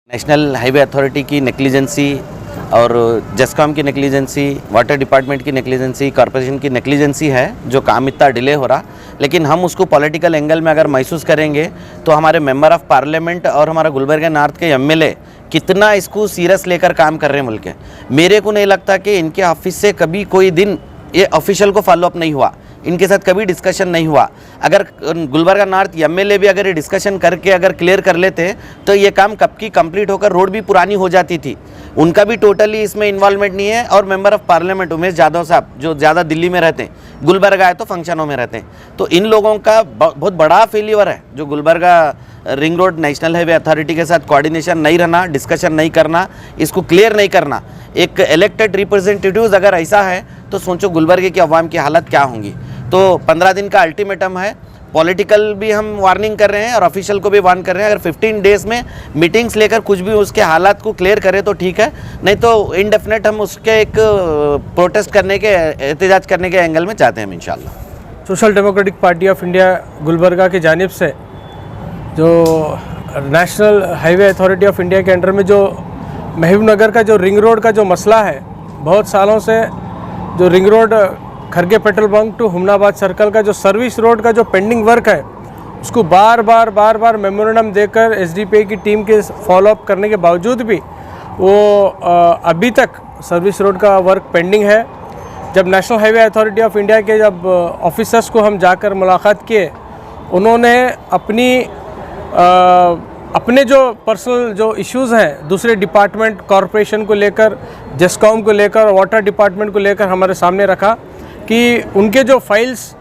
National highway authority की negligence और जेस्कॉम की नेग्लिजेंसी, वाटर डिपार्टमेंट की नेग्लिजेंसी, कॉरपोरेशन की नेग्लिजेंसी है जो काम इतना डिले हो रहा। लेकिन हम उसको पॉलिटिकल एंगल में अगर महसूस करेंगे तो हमारे मेंबर ऑफ पार्लियामेंट और हमारा गुलबर्गा नॉर्थ के एमएलए कितना इसको सीरियस लेकर काम कर रहे हैं मुल्क के। मेरे को नहीं लगता कि इनके ऑफिस से कभी कोई दिन ये ऑफिशियल को फॉलोअप नहीं हुआ, इनके साथ कभी डिस्कशन नहीं हुआ। अगर गुलबर्गा नॉर्थ एमएलए भी अगर ये डिस्कशन करके अगर क्लियर कर लेते तो ये काम कब की कंप्लीट होकर रोड भी पुरानी हो जाती थी। उनका भी टोटली इसमें इन्वॉल्वमेंट नहीं है। और member of parliament Umesh Yadav साहब जो ज़्यादा दिल्ली में रहते हैं, गुलबर्गा आए तो फंक्शनों में रहते हैं, तो इन लोगों का बहुत बड़ा फेलियर है जो Gulbarga ring road national highway authority के साथ कोऑर्डिनेशन नहीं रहना, डिस्कशन नहीं करना, इसको क्लियर नहीं करना। एक इलेक्टेड रिप्रेजेंटेटिव्स अगर ऐसा है तो सोचो गुलबर्गे की अवाम की हालत क्या होंगी। तो 15 दिन का अल्टीमेटम है, पॉलिटिकल भी हम वार्निंग कर रहे हैं और ऑफिशियल को भी वार्न कर रहे हैं। अगर 15 डेज़ में मीटिंग्स लेकर कुछ भी उसके हालात को क्लियर करें तो ठीक है, नहीं तो इनडेफिनेट हम उसके एक प्रोटेस्ट करने के, एहतजाज करने के एंगल में चाहते हैं इंशाल्लाह। Social democratic party of India Gulbarga की जानिब से जो national highway authority of India के अंडर में जो महबूबनगर का जो रिंग रोड का जो मसला है, बहुत सालों से जो ring road Kharge petrol pump to Humnabad circle का जो सर्विस रोड का जो पेंडिंग वर्क है, उसको बार बार मेमोरेंडम देकर एसडीपीआई की टीम के फॉलोअप करने के बावजूद भी वो अभी तक सर्विस रोड का वर्क पेंडिंग है। जब national highway authority of India के जब ऑफिसर्स को हम जाकर मुलाकात किए, उन्होंने अपने जो पर्सनल जो इश्यूज़ हैं दूसरे डिपार्टमेंट कॉरपोरेशन को लेकर, जेस्कॉम को लेकर, वाटर डिपार्टमेंट को लेकर हमारे सामने रखा कि उनके जो फाइल्स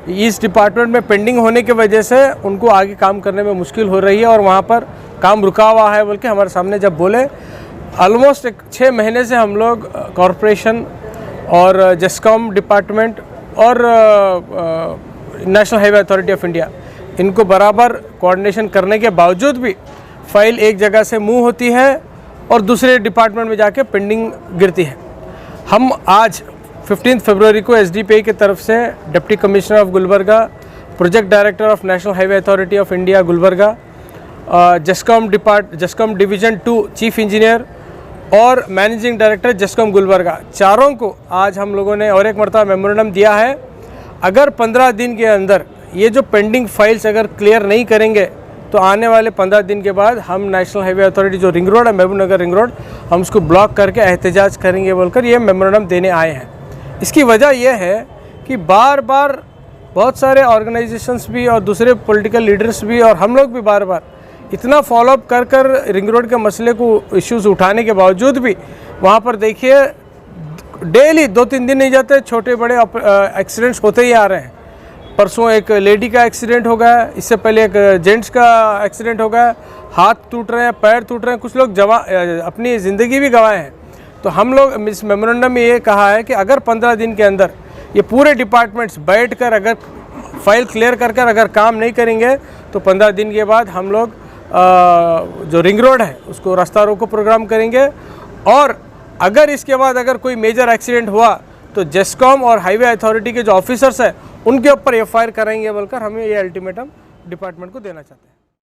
इस डिपार्टमेंट में पेंडिंग होने की वजह से उनको आगे काम करने में मुश्किल हो रही है और वहाँ पर काम रुका हुआ है बोल के हमारे सामने जब बोले। ऑलमोस्ट 6 महीने से हम लोग कॉरपोरेशन और जेस्कॉम डिपार्टमेंट और national highway authority of India इनको बराबर कोऑर्डिनेशन करने के बावजूद भी फाइल एक जगह से मूव होती है और दूसरे डिपार्टमेंट में जाके पेंडिंग गिरती है। हम आज 15 फरवरी को एसडीपीआई की तरफ से deputy commissioner of Gulbarga, project director of national highway authority of India Gulbarga, GESCOM division 2 chief engineer और मैनेजिंग डायरेक्टर जेस्कॉम गुलबर्गा, चारों को आज हम लोगों ने और एक मरतबा मेमोरेंडम दिया है। अगर 15 दिन के अंदर ये जो पेंडिंग फाइल्स अगर क्लियर नहीं करेंगे तो आने वाले 15 दिन के बाद हम नेशनल हाईवे अथॉरिटी जो रिंग रोड है, महबूबनगर रिंग रोड, हम उसको ब्लॉक करके एहतजाज करेंगे बोलकर ये मेमोरेंडम देने आए हैं। इसकी वजह यह है कि बार बार बहुत सारे ऑर्गेनाइजेशंस भी और दूसरे पॉलिटिकल लीडर्स भी और हम लोग भी बार बार इतना फॉलोअप कर रिंग रोड के मसले को इश्यूज़ उठाने के बावजूद भी वहाँ पर देखिए डेली 2-3 दिन नहीं जाते, छोटे बड़े एक्सीडेंट्स होते ही आ रहे हैं। परसों एक लेडी का एक्सीडेंट हो गया, इससे पहले एक जेंट्स का एक्सीडेंट हो गया, हाथ टूट रहे हैं, पैर टूट रहे हैं, कुछ लोग अपनी ज़िंदगी भी गंवाए हैं। तो हम लोग इस मेमोरेंडम में ये कहा है कि अगर 15 दिन के अंदर ये पूरे डिपार्टमेंट्स बैठकर अगर फाइल क्लियर कर अगर काम नहीं करेंगे तो 15 दिन के बाद हम लोग जो रिंग रोड है उसको रास्ता रोको प्रोग्राम करेंगे। और अगर इसके बाद अगर कोई मेजर एक्सीडेंट हुआ तो जेस्कॉम और हाईवे अथॉरिटी के जो ऑफिसर्स हैं उनके ऊपर एफआईआर करेंगे बोलकर हमें ये अल्टीमेटम डिपार्टमेंट को देना चाहते हैं।